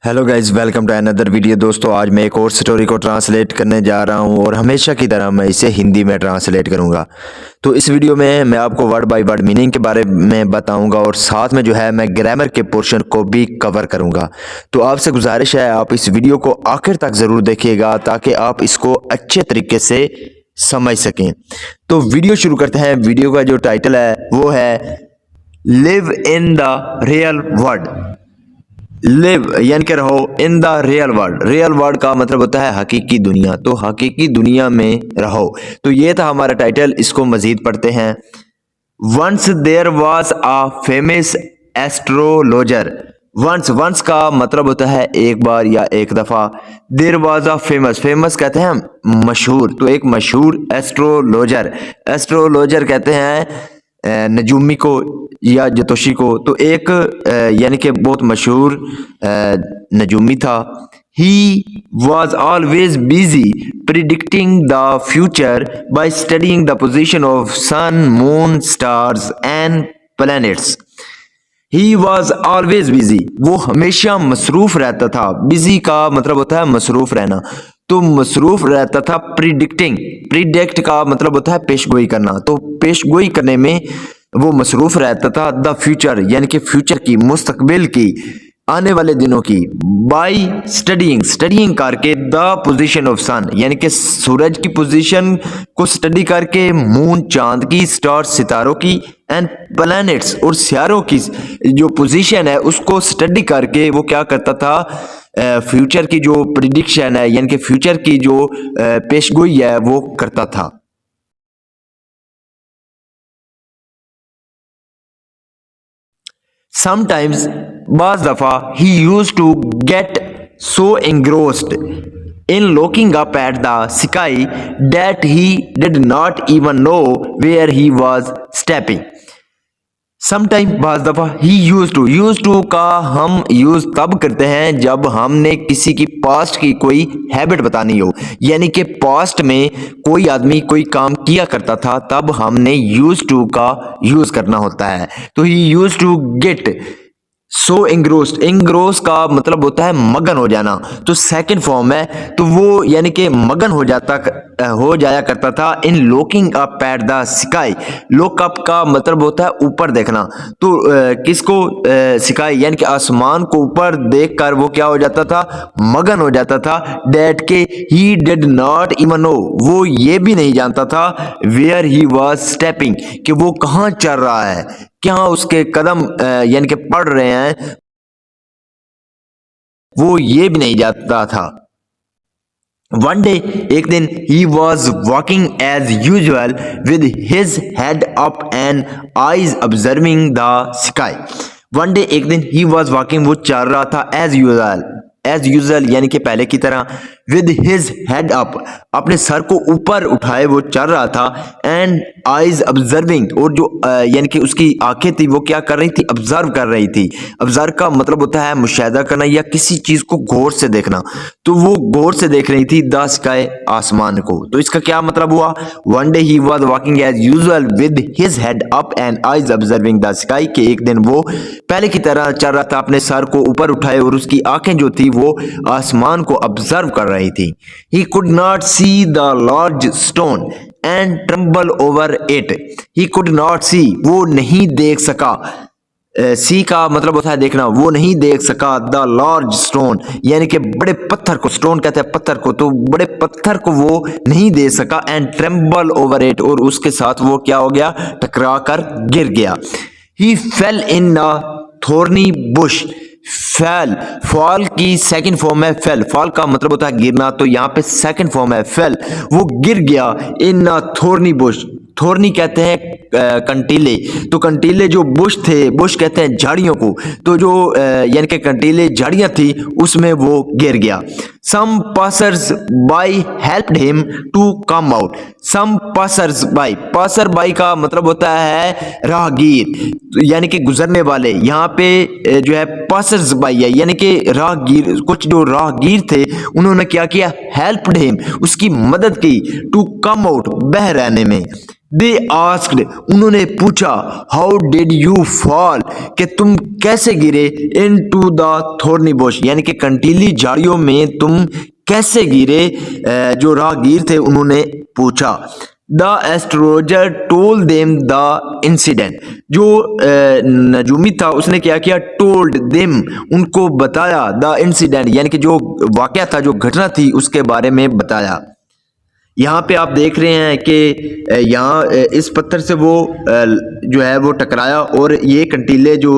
Hello guys, welcome to another video. दोस्तों, आज मैं एक और स्टोरी को ट्रांसलेट करने जा रहा हूं और हमेशा की तरह मैं इसे हिंदी में ट्रांसलेट करूंगा। तो इस वीडियो में मैं आपको वर्ड बाय वर्ड मीनिंग के बारे में बताऊंगा और साथ में जो है मैं ग्रामर के पोर्शन को भी कवर करूंगा। तो आपसे गुजारिश है, आप इस वीडियो को आखिर तक ज़रूर देखिएगा ताकि आप इसको अच्छे तरीके से समझ सकें। तो वीडियो शुरू करते हैं। वीडियो का जो टाइटल है वो है live in the real world. Live यानी कि रहो in the real world. Real world का मतलब होता है हकीकी दुनिया। तो हकीकी दुनिया में रहो। तो ये था हमारा टाइटल। इसको मजीद पढ़ते हैं। Once there was a famous astrologer. Once का मतलब होता है एक बार या एक दफा। There was a famous, famous कहते हैं मशहूर। तो एक मशहूर एस्ट्रोलॉजर, एस्ट्रोलॉजर कहते हैं नजूमी को या जतोशी को। तो एक यानी कि बहुत मशहूर नजूमी था। He was always busy predicting the future by studying the position of sun, moon, stars and planets. He was always busy. वो हमेशा मसरूफ रहता था। बिजी का मतलब होता है मसरूफ रहना। तो मसरूफ रहता था प्रिडिक्टिंग। प्रिडिक्ट का मतलब होता है पेशगोई करना। तो पेशगोई करने में वो मसरूफ रहता था। द फ्यूचर यानी कि फ्यूचर की, मुस्तकबिल की, आने वाले दिनों की। बाई स्टडीइंग, स्टडीइंग करके द पोजीशन ऑफ सन यानी कि सूरज की पोजीशन को स्टडी करके, मून चांद की, स्टार्स सितारों की, एंड प्लैनेट्स और सियारों की जो पोजीशन है उसको स्टडी करके वो क्या करता था, फ्यूचर की जो प्रिडिक्शन है यानी कि फ्यूचर की जो पेशगोई है वो करता था। Sometimes, बाज़ दफ़ा, he used to get so engrossed in looking up at the sky that he did not even know where he was stepping. Sometime बाज़ दफ़ा, ही यूज टू का हम यूज़ तब करते हैं जब हमने किसी की पास्ट की कोई हैबिट बतानी हो। यानी कि पास्ट में कोई आदमी कोई काम किया करता था तब हमने यूज टू का यूज़ करना होता है। तो he use to get so engrossed. Engross का मतलब होता है मगन हो जाना। तो सेकंड फॉर्म है। तो वो यानी कि मगन हो जाया करता था in looking up at the sky. Look up का मतलब होता है ऊपर देखना। तो किसको, स्काई यानी कि आसमान को ऊपर देखकर वो क्या हो जाता था, मगन हो जाता था। दैट के he did not even know, वो ये भी नहीं जानता था वेयर ही वाज स्टेपिंग, कि वो कहाँ चल रहा है, क्या उसके कदम यानी कि पड़ रहे हैं, वो ये भी नहीं जानता था। वन डे, एक दिन, he was walking as usual with his head up and eyes observing the sky. One day, एक दिन, ही वॉज वॉकिंग, वो चल रहा था एज यूजुअल यानी कि पहले की तरह, विद हिज हेड अप, अपने सर को ऊपर उठाए वो चल रहा था, एंड आईज ऑब्जर्विंग, और जो यानी कि उसकी आंखें थी वो क्या कर रही थी, ऑब्जर्व कर रही थी। ऑब्जर्व का मतलब होता है मुशाहिदा करना या किसी चीज को गौर से देखना। तो वो गौर से देख रही थी द स्काई, आसमान को। तो इसका क्या मतलब हुआ, one day he was walking as usual with his head up and eyes observing the sky, कि एक दिन वो पहले की तरह चल रहा था, अपने सर को ऊपर उठाए और उसकी आंखें जो थी वो आसमान को ऑब्जर्व कर रही थी। He could not see the large stone and tremble over it. He could not see, वो नहीं देख सका। सी का मतलब होता है देखना। वो नहीं देख सका द लार्ज स्टोन यानी कि बड़े पत्थर को, स्टोन कहते हैं पत्थर को, तो बड़े पत्थर को वो नहीं देख सका। एंड ट्रेम्बल ओवर इट, और उसके साथ वो क्या हो गया, टकरा कर गिर गया। ही फेल इन अ थोर्नी बुश। फेल, फॉल की सेकंड फॉर्म है फेल। फॉल का मतलब होता है गिरना, तो यहाँ पे सेकंड फॉर्म है फेल। वो गिर गया इन अ थोर्नी बुश। थोर्नी कहते हैं कंटीले। तो कंटीले जो बुश थे, बुश कहते हैं झाड़ियों को, तो जो यानी कि कंटीले झाड़ियां थी उसमें वो गिर गया। Some passers by helped him to come out. Some passers by, passer by का मतलब होता है राहगीर यानी कि गुजरने वाले। यहाँ पे जो है पासर्स बाई है यानी कि राहगीर। कुछ जो राहगीर थे उन्होंने क्या किया, हेल्प्ड हिम, उसकी मदद की, टू कम आउट, बह रहने में। दे आस्क्ड, उन्होंने पूछा, हाउ डिड यू फॉल, कि तुम कैसे गिरे, इन टू द थोर्नी बुश, यानी कि कंटीली झाड़ियों में तुम कैसे गिरे, जो राहगीर थे उन्होंने पूछा। The astrologer told them the incident, जो नजूमी था उसने क्या किया, टोल्ड देम, उनको बताया, द इंसिडेंट यानी कि जो वाकया था, जो घटना थी उसके बारे में बताया। यहाँ पे आप देख रहे हैं कि यहाँ इस पत्थर से वो जो है वो टकराया और ये कंटीले जो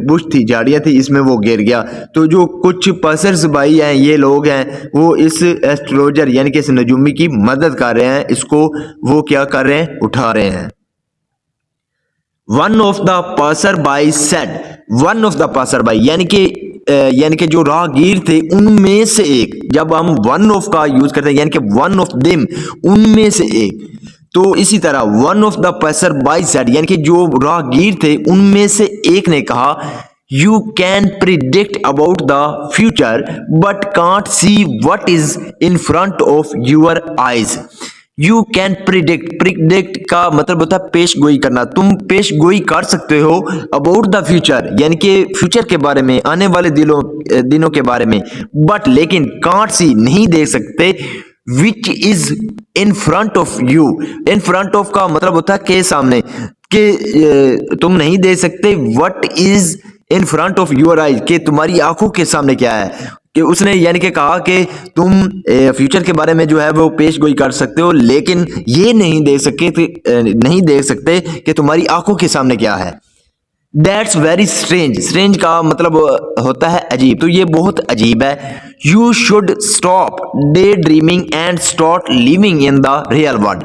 बुश थी, झाड़ियाँ थी, इसमें वो गिर गया। तो जो कुछ पर्सर्स भाई हैं, ये लोग हैं, वो इस एस्ट्रोलॉजर यानी कि इस नजूमी की मदद कर रहे हैं, इसको वो क्या कर रहे हैं, उठा रहे हैं। One of the passer by said, one of the passer by यानी कि जो राहगीर थे उनमें से एक, जब हम वन ऑफ का यूज करते हैं यानी कि वन ऑफ देम, उनमें से एक, तो इसी तरह one of the passer by said यानी कि जो राहगीर थे उनमें से एक ने कहा, you can predict about the future but can't see what is in front of your eyes. You can predict का मतलब होता है पेश गोई करना, तुम पेश गोई कर सकते हो अबाउट द फ्यूचर यानी कि फ्यूचर के बारे में, आने वाले दिनों के बारे में, बट लेकिन कांट सी नहीं देख सकते, which is in front of you, in front of का मतलब होता है के सामने, कि तुम नहीं देख सकते, what is in front of your eyes, के तुम्हारी आंखों के सामने क्या है, कि उसने यानी कि कहा कि तुम फ्यूचर के बारे में जो है वो पेश गोई कर सकते हो, लेकिन ये नहीं देख सकते कि तुम्हारी आंखों के सामने क्या है। दैट्स वेरी स्ट्रेंज, स्ट्रेंज का मतलब होता है अजीब, तो ये बहुत अजीब है। You should stop day dreaming and start living in the real world.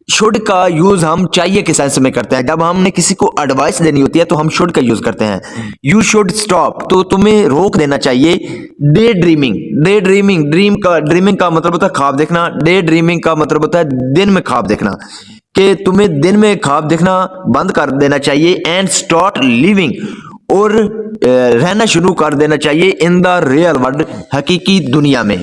Should का यूज हम चाहिए के सेंस में करते हैं, जब हमने किसी को एडवाइस देनी होती है तो हम शुड का यूज करते हैं। यू शुड स्टॉप, तो तुम्हें रोक देना चाहिए। डे ड्रीमिंग, ड्रीमिंग का मतलब होता है ख्वाब देखना, डे ड्रीमिंग का मतलब होता है दिन में ख्वाब देखना, कि तुम्हें दिन में ख्वाब देखना बंद कर देना चाहिए। एंड स्टार्ट लिविंग, और रहना शुरू कर देना चाहिए इन द रियल वर्ल्ड, हकीकी दुनिया में।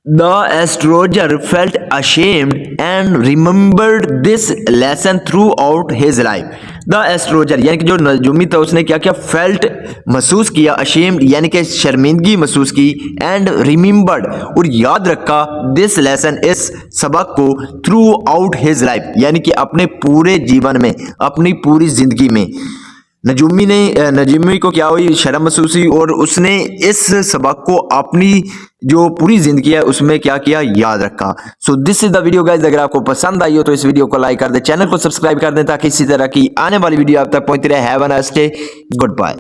The astrologer felt ashamed and remembered this lesson throughout his life. The astrologer यानी कि जो नजूमी था उसने क्या किया, felt महसूस किया, ashamed यानी कि शर्मिंदगी महसूस की, and remembered और याद रखा, this lesson इस सबक को throughout his life यानी कि अपने पूरे जीवन में, अपनी पूरी जिंदगी में। नजूमी को क्या हुई, शर्म महसूस हुई और उसने इस सबक को अपनी जो पूरी जिंदगी है उसमें क्या किया, याद रखा। So this is the video guys, अगर आपको पसंद आई हो तो इस वीडियो को लाइक कर दे, चैनल को सब्सक्राइब कर दें ताकि इसी तरह की आने वाली वीडियो आप तक पहुंचती रहे। Have a nice day, good bye.